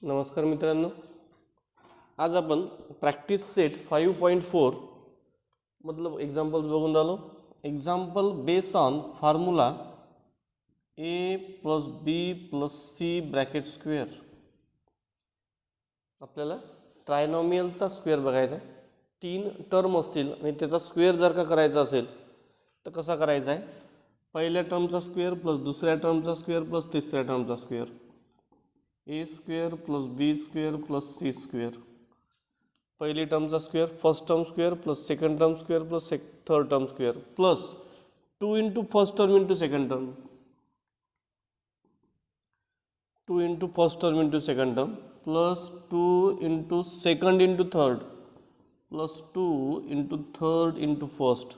नमस्कार मित्रांनो, आज आपण प्रॅक्टिस सेट 5.4 मतलब एक्झाम्पल्स बघून राहिलो. Example base on formula a plus b plus c bracket square. आपल्याला ट्रायनॉमियलचा स्क्वेअर बघायचा आहे. 3 टर्म असतील आणि त्याचा स्क्वेअर जर का करायचा असेल तर कसा करायचा आहे. पहिल्या टर्मचा स्क्वेअर प्लस दुसऱ्या टर्मचा स्क्वेअर प्लस तिसऱ्या टर्मचा square. A square plus B square plus C square. पहिली टर्मचा square first term square plus second term square plus third term square plus 2 into first term into second term, 2 into first term into second term plus 2 into second into third plus 2 into third into first,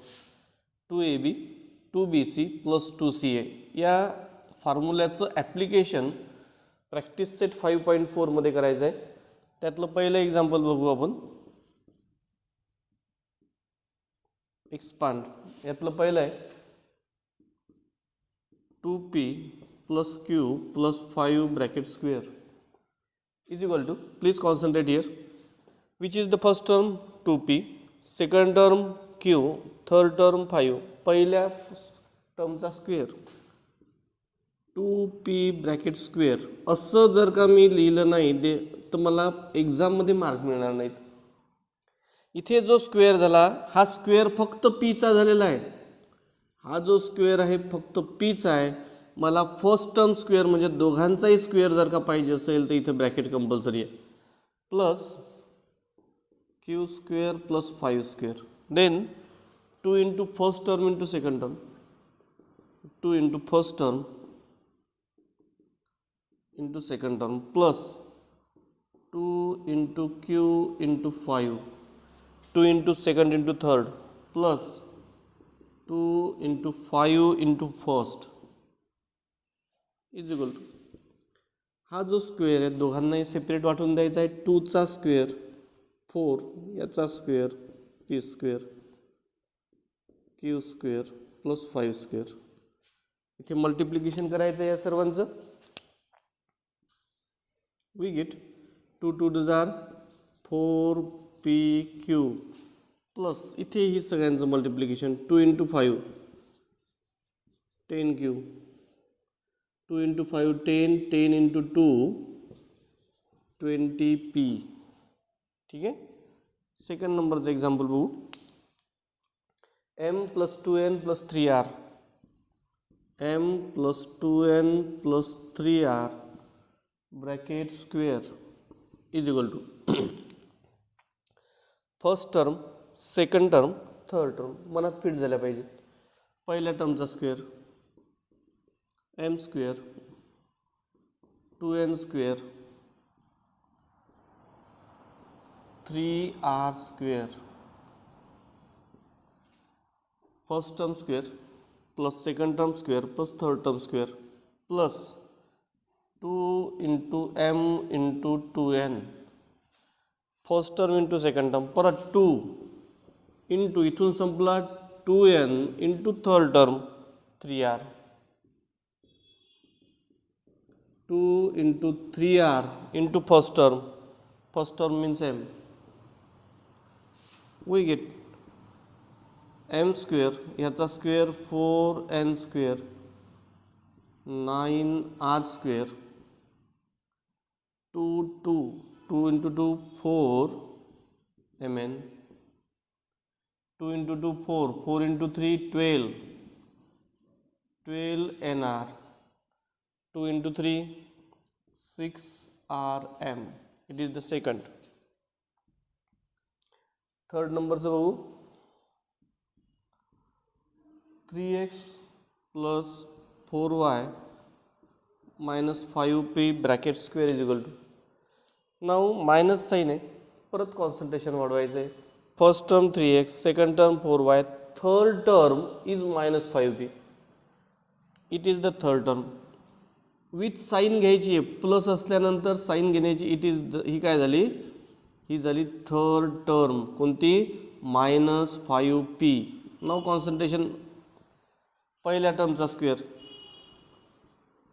2ab 2bc plus 2ca. या फॉर्म्युल्याचं application practice set 5.4 मध्ये करायचं आहे. त्यातलं पहिलं example बघू आपण. Expand. यातलं पहिलं आहे 2p plus q plus 5 bracket square is equal to, please concentrate here, which is the first term 2p, second term q, third term 5. पहिल्या टर्मचा स्क्वेअर 2p ब्रॅकेट स्क्वेअर. असं जर का मी लिहिलं नाही दे तर मला एक्झाममध्ये मार्क मिळणार नाहीत. इथे जो स्क्वेअर झाला हा स्क्वेअर फक्त पीचा झालेला आहे. हा जो स्क्वेअर आहे फक्त पीचा आहे. मला फर्स्ट टर्म स्क्वेअर म्हणजे दोघांचाही स्क्वेअर जर का पाहिजे असेल तर इथे ब्रॅकेट कंपल्सरी आहे. Plus q square plus 5 square, then 2 into first term into second term, 2 into first term into second term plus 2 into q into 5, 2 into second into third plus 2 into 5 into first is equal to, हा जो square आहे दोघांनाही separate वाटून द्यायचा आहे. 2 चा square 4, याचा square p square q square plus 5 square. इथे मल्टिप्लिकेशन करायचं आहे या सर्वांचं. We get 2 2s are 4pq plus इथे ही सगळ्यांचं multiplication 2 into 5 10q, 2 into 5 10, 10 into 2 20p. ठीक आहे. सेकंड नंबरचं एक्झाम्पल बघू. m plus 2n plus 3r, m plus 2n plus 3r bracket square is equal to, first term second term third term मनात fit झाल्या पाहिजे. पहिल्या टर्मचा square m square 2n square 3r square, first term square plus second term square plus third term square plus 2 into m into 2n, first term into second term परत 2 into इथून संपला 2n into third term 3r, 2 into 3r into first term means m. We get m square, याचा square 4n square 9r square 2 into 2 4 mn, 2 into 2 4, 4 into 3 12 nr, 2 into 3 6rm. It is the second. Third नंबरचं बघू. 3x plus 4y minus 5p bracket square is equal to. नाव minus sign आहे, परत concentration वाढवायचं आहे. First term 3x, second term 4y, third term is minus 5p. It is the third term. With sign घ्यायची आहे, plus असल्यानंतर sine घेण्याची. It is he काय झाली, ही झाली थर्ड टर्म. कोणती, मायनस 5p. नाव कॉन्सन्ट्रेशन. पहिल्या टर्मचा square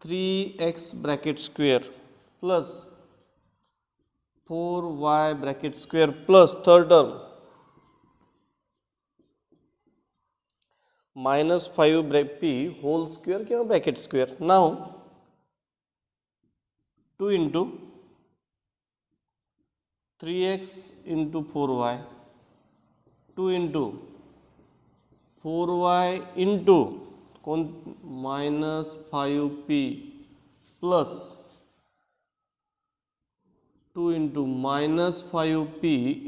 3x bracket square plus 4y bracket square plus third term minus 5p whole square किंवा ब्रॅकेट स्क्वेअर. नाव 2 into 3x into 4y 2 into 4y into कोण minus 5p plus 2 into minus 5p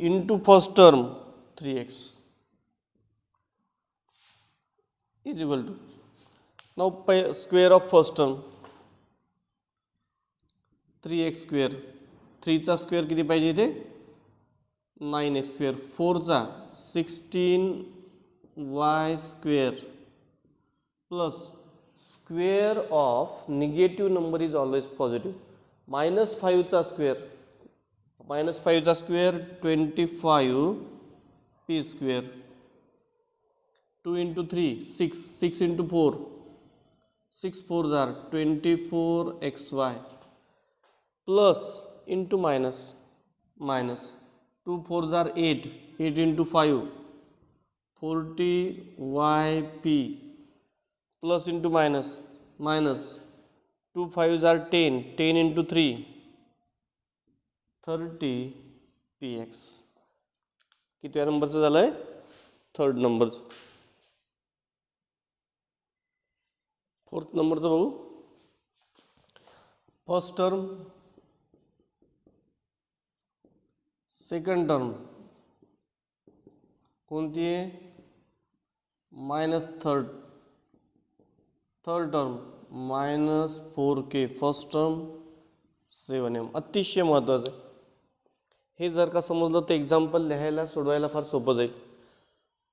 into first term 3x is equal to now square of first term 3x square 3 चा square किती पाहिजे इथे 9x square 4 चा 16y square plus square of negative number is always positive minus 5 चा square 25p square 2 into 3 6 6 into 4 6 4s are 24xy plus into minus 2 4s are 8 8 into 5 40yp plus into minus 2 5s are 10 10 into 3 30px कितव्या नंबरचं झालंय third नंबरचं. Fourth नंबरचं बघू. First term second term कोणती आहे minus third term minus 4k first term 7m. अतिशय महत्त्वाचं आहे हे. जर का समजलं तर एक्झाम्पल लिहायला सोडवायला फार सोपं जाईल.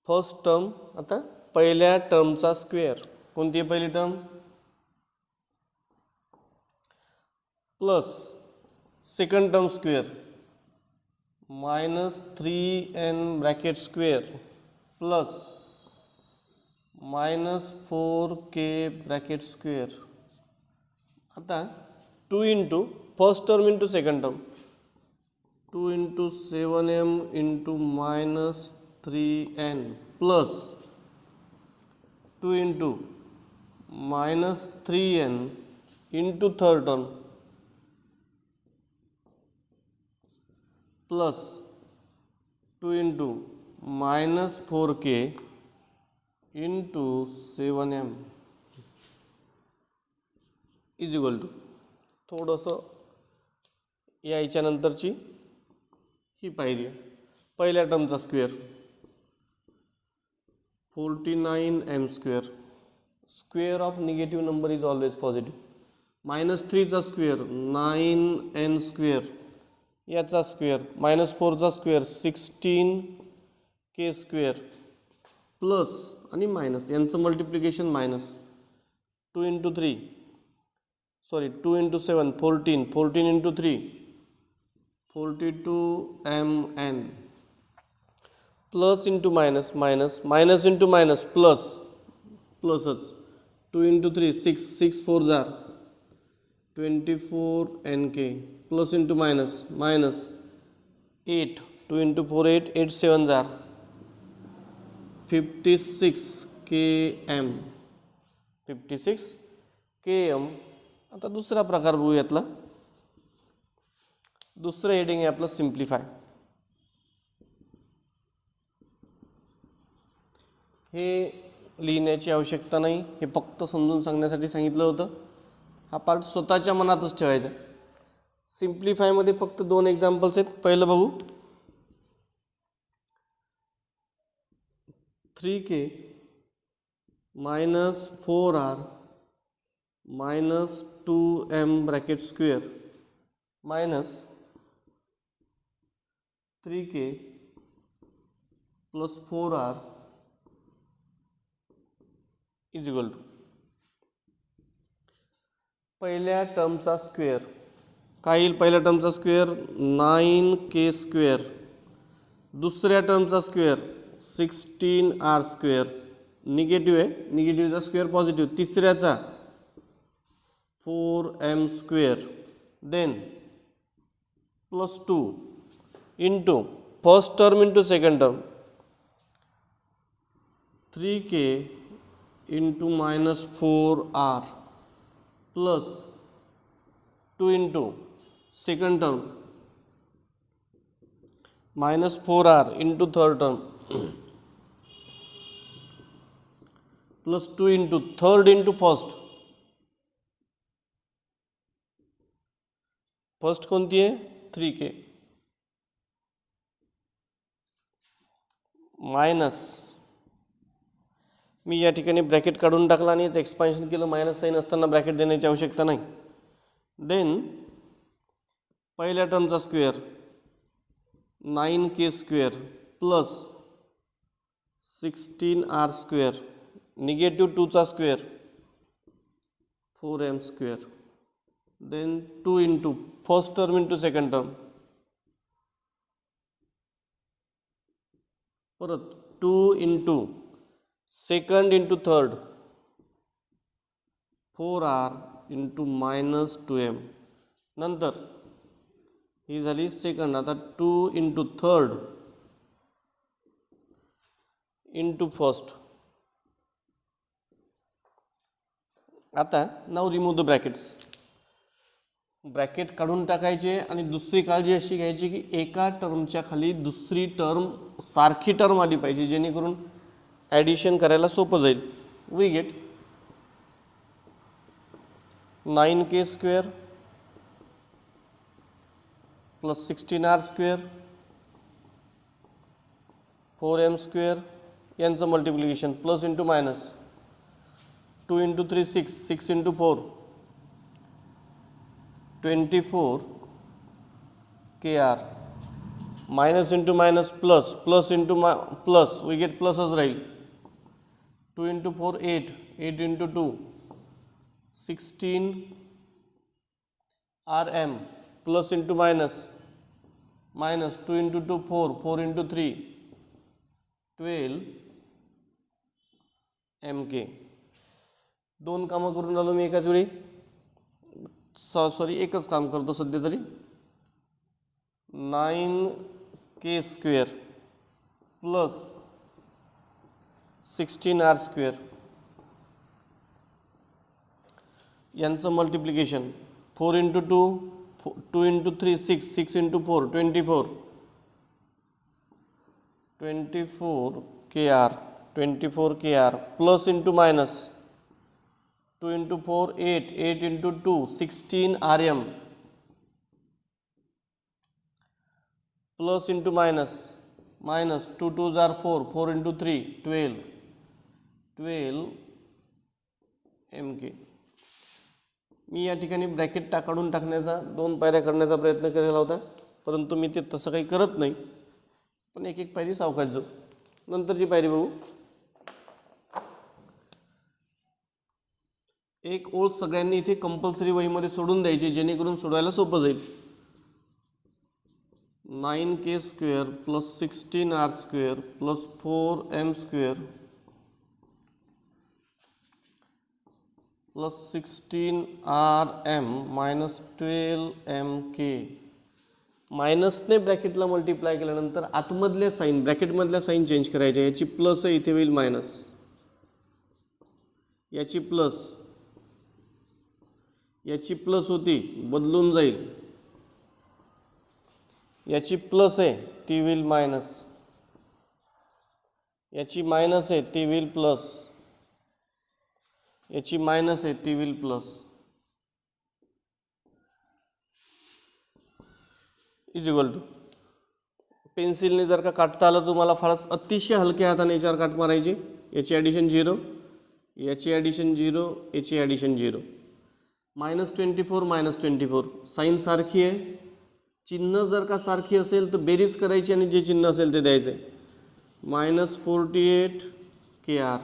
फर्स्ट टर्म आता पहिल्या टर्मचा स्क्वेअर कोणती आहे पहिली term plus second term square minus 3n bracket square plus minus 4k bracket square. आता 2 into first term into second term 2 into 7m into minus 3n plus 2 into minus 3n into third term plus 2 into minus 4k into 7m is equal to थोडंसं याच्यानंतरची ही पाहिली पहिल्या टर्मचा square 49m square square of negative number is always positive minus 3चा square 9n square याचा square minus 4चा square 16k square plus आणि मायनस यांचं multiplication minus 2 into 3 2 into 7 14 14 into 3 42mn plus into minus minus into minus plus प्लसच 2 into 3 6 6 4 जार 24nk plus into minus 8 2 into 4 8 8 7 जार 56km 56km. आता दुसरा प्रकार बघू यातला. दुसरं हेडिंग आहे आपलं सिम्प्लिफाय. हे लिहिण्याची आवश्यकता नाही, हे फक्त समजून सांगण्यासाठी सांगितलं होतं. हा पार्ट स्वतःच्या मनातच ठेवायचा. सिम्प्लिफायमध्ये फक्त 2 एक्झाम्पल्स आहेत. पहिलं बघू 3k minus 4r minus 2m bracket square minus 3k plus 4r is equal to पहिल्या टर्मचा स्क्वेअर काय येईल. पहिल्या टर्मचा स्क्वेअर 9k स्क्वेअर दुसऱ्या टर्मचा स्क्वेअर 16r स्क्वेअर निगेटिव्ह आहे निगेटिव्हचा स्क्वेअर पॉझिटिव्ह तिसऱ्याचा 4m square then plus 2 into first term into second term 3k into minus 4r plus 2 into second term minus 4r into third term plus 2 into third into first. First कोणती आहे 3k minus मी या ठिकाणी bracket काढून टाकला आणि याचं expansion केलं. Minus sine असताना ब्रॅकेट देण्याची आवश्यकता नाही. देन पहिल्या टर्मचा square 9k square plus 16r square negative 2चा square 4m square. Then 2 into first term into second term परत 2 into second into third 4r into minus 2m. नंतर ही झाली सेकंड. आता 2 इंटू थर्ड इंटू फर्स्ट. आता नाव remove the brackets. Bracket काढून टाकायचे आणि दुसरी काळजी अशी घ्यायची की एका टर्मच्या खाली दुसरी टर्म सारखी टर्म आली पाहिजे जेणेकरून ॲडिशन करायला सोपं जाईल. We get 9k square plus 16r square 4m square यांचं multiplication plus into minus 2 into 3 6 6 into 4 24 kr minus into minus plus plus into plus we get प्लसच राहील. 2 into 4 8 8 into 2 16 rm plus into minus minus 2 into 2 4 4 into 3 12 mk. दोन कामं करून आलो मी एकाच वेळी. Sorry एकच काम करतो सध्या तरी. 9k square plus 16r square यांचं multiplication 4 into 2 2 into 3 6 6 into 4 24 kr plus into minus 2 into 4 8 8 into 2 16 rm plus into minus minus 2 2 जार 4 4 इंटू 3 12 mk. मी या ठिकाणी ब्रॅकेट काढून टाकण्याचा 2 पायऱ्या करण्याचा प्रयत्न केलेला होता परंतु मी ते तसं काही करत नाही. पण एक एक पायरी सावकाश जाऊ. नंतरची पायरी बघू. एक ओळ सगळ्यांनी इथे कंपल्सरी वहीमध्ये सोडून द्यायची जेणेकरून सोडवायला सोपं जाईल. 9k square plus 16r square plus 4m square plus 16rm minus 12mk. मायनसने ब्रॅकेटला मल्टिप्लाय केल्यानंतर आतमधल्या साईन ब्रॅकेटमधल्या साईन चेंज करायच्या. याची प्लस आहे इथे होईल मायनस. याची प्लस होती बदलून जाईल. याची प्लस आहे ती होईल मायनस. याची मायनस आहे ती होईल प्लस. याची मायनस आहे ती होईल प्लस. इज इक्वल टू पेन्सिलने जर का काटता आलं तुम्हाला फारच अतिशय हलक्या हाताने याच्यावर काट मारायची. याची ॲडिशन 0 याची ॲडिशन 0 याची ॲडिशन 0 -24 -24 साईन सारखी आहे. चिन्ह जर का सारखी असेल तर बेरीज करायची आणि जे चिन्ह असेल ते द्यायचे. -48 kr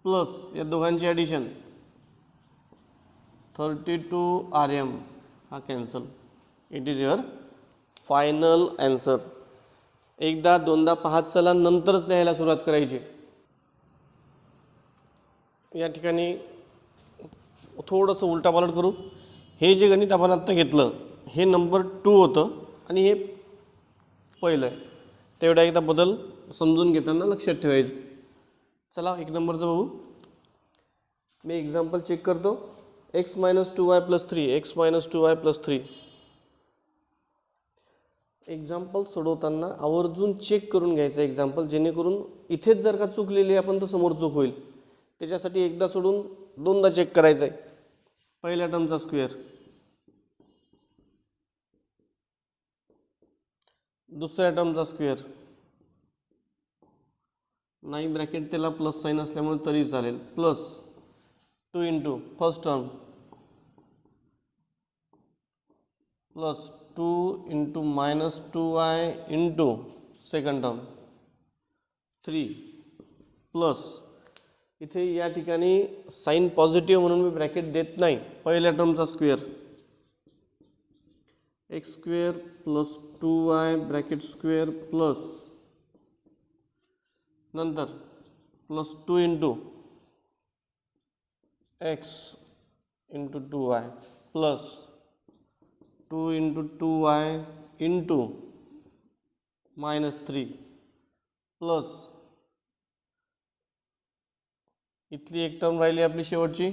प्लस या दोघांची ॲडिशन 32 rm हा cancel. It is your final answer. एकदा दोनदा पाहत चला नंतरच लिहायला सुरुवात करायची. या ठिकाणी थोडंसं उलटापालट करू. हे जे गणित आपण आत्ता घेतलं हे नंबर 2 होतं आणि हे पहिलं आहे. तेवढा एकदा बदल समजून घेताना लक्षात ठेवायचं. चला 1 नंबरचं बघू. मी एक्झाम्पल चेक करतो. x - 2y + 3 x - 2y + 3. Example सोडवताना आवर्जून चेक करून घ्यायचं एक्झाम्पल, जेणेकरून इथेच जर का चुकलेली आपण तर समोर चूक होईल. त्याच्यासाठी एकदा सोडून दोनदा चेक करायचं आहे. पहिल्या टर्मचा स्क्वेअर, दुसऱ्या टर्मचा स्क्वेअर, नाही ब्रॅकेट त्याला प्लस साईन असल्यामुळे तरी चालेल, plus 2 into first term plus 2 into -2y into second term 3 plus इथे या ठिकाणी साईन पॉझिटिव्ह म्हणून मी ब्रॅकेट देत नाही. पहिल्या टर्मचा square x² plus 2y bracket square plus नंतर plus 2 into x into 2y plus 2 into 2y into -3 plus इथली एक टर्म राहिली आपली शेवटची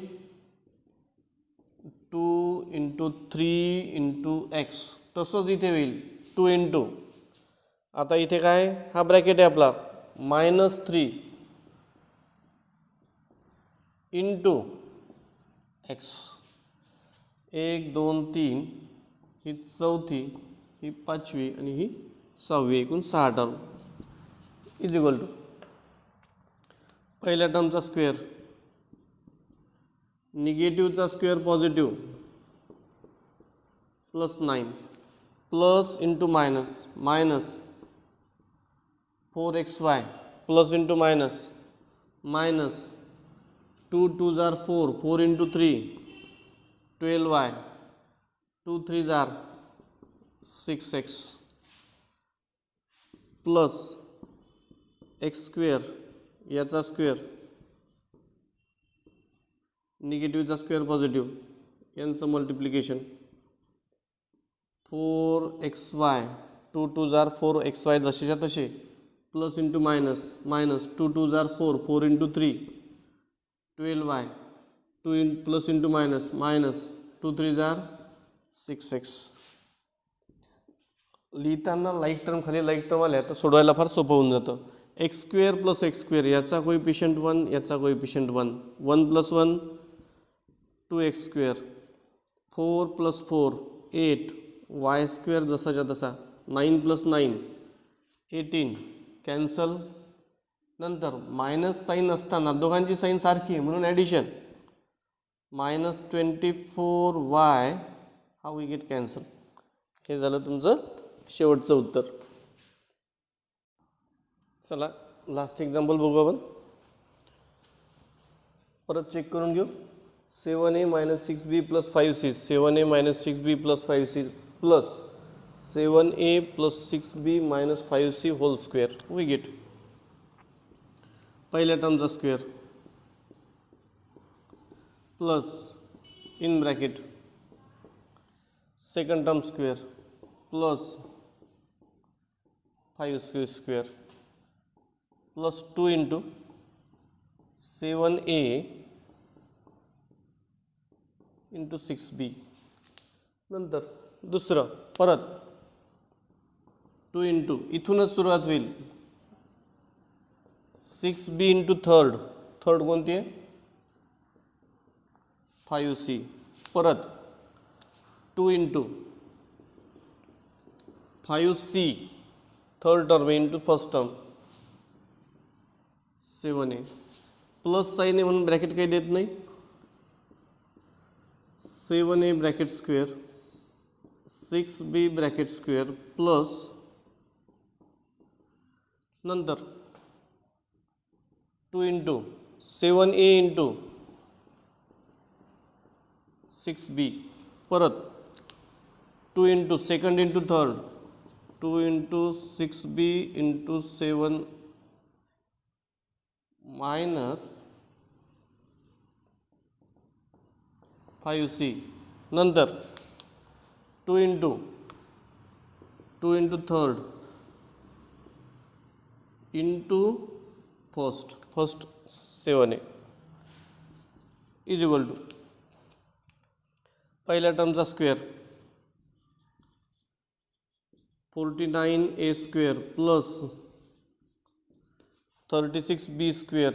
2 इंटू 3 इंटू x. तसंच इथे होईल 2 इंटू, आता इथे काय हा ब्रॅकेट आहे आपला, -3 इंटू x. 1 2 3 ही चौथी, ही पाचवी आणि ही सहावी, एकूण 6 टर्म इज इक्वल टू पहिल्या टर्मचा स्क्वेअर, निगेटिव्हचा square positive plus 9 plus into minus minus 4xy plus into minus minus 2 2 जार 4 4 इंटू 3 12y 2 3 जार 6x प्लस x स्क्वेअर याचा स्क्वेअर निगेटिव्हचा स्क्वेअर पॉझिटिव्ह यांचं मल्टिप्लिकेशन 4xy 2 2 जार 4xy जसेच्या तसे प्लस इंटू मायनस मायनस 2 2 जार 4 4 into 3 12y 2 plus into minus minus 2 3 जार 6x. लिहिताना लाईक टर्म खाली लाईक टर्म आल्या तर सोडवायला फार सोपं होऊन जातं. X square plus x square याचा कोएफिशियंट 1 याचा coefficient 1 1 plus 1 2x square 4 plus 4 8 y square जसाच्या तसा 9 प्लस 9 18 कॅन्सल. नंतर मायनस साईन असताना दोघांची साईन सारखी आहे म्हणून ॲडिशन -24y हा वी गेट कॅन्सल. हे झालं तुमचं शेवटचं उत्तर. चला लास्ट एक्झाम्पल बघू आपण, परत चेक करून घेऊ. 7a - 6b + 5c 7a - 6b + 5c plus 7a + 6b - 5c whole square we get पहिल्या टर्मचा square plus in bracket second term square plus 5c square plus 2 into 7a into 6b. नंतर दुसरं परत 2 इंटू इथूनच सुरुवात होईल 6b इंटू थर्ड कोणती आहे 5c परत 2 into 5c third term into first term 7a plus sign आहे म्हणून ब्रॅकेट काही देत नाही 7a bracket square 6b bracket square plus नंतर 2 इंटू 7a इंटू 6b परत 2 into second into third 2 into 6b into 7 minus 5c नंतर 2 into third into first 7a is equal to पहिल्या टर्मचा square 49a square plus 36b square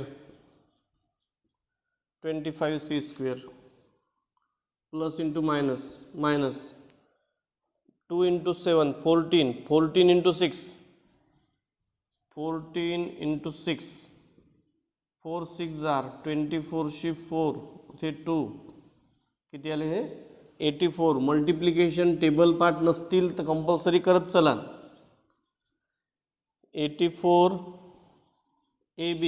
25c square plus into minus 2 into 7 14 into 6 4 6 are 24 शी 4 इथे 2 किती आले हे 84 multiplication table part नसतील तर compulsory करत चला 84 AB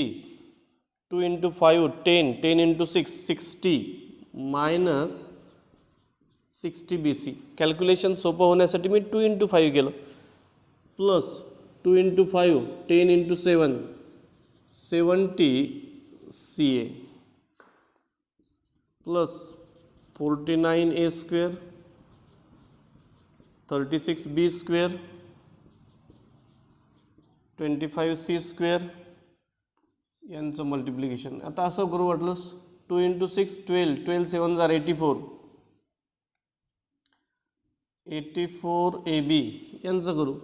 2 into 5 10 into 6 60 minus 60 BC calculation सोपं होण्यासाठी मी 2 into 5 केलं plus 2 into 5 10 into 7 70 CA plus 49A square 36B square 25C square यांचं मल्टिप्लिकेशन. आता असं करू वाटलंस 2 into 6 12 7 are 84 AB यांचं करू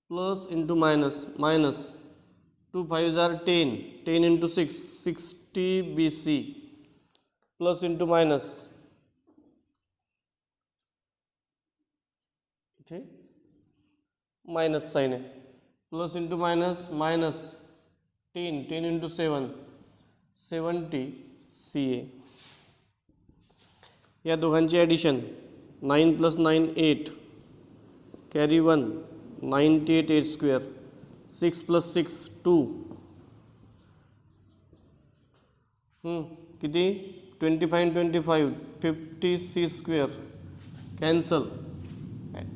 plus into minus 2 5 are 10 into 6 60 BC plus into minus इथे मायनस साइन आहे plus into minus 10 into 7 70 CA या दोघांची ॲडिशन 9 + 9 8 कॅरी 1 98 8 स्क्वेअर 6 + 6 2 किती 25 25 50 C स्क्वेअर कॅन्सल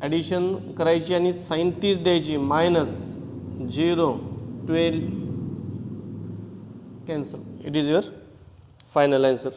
ॲडिशन करायची आणि साइन 30 द्यायची -0 12 cancel. It is your final answer.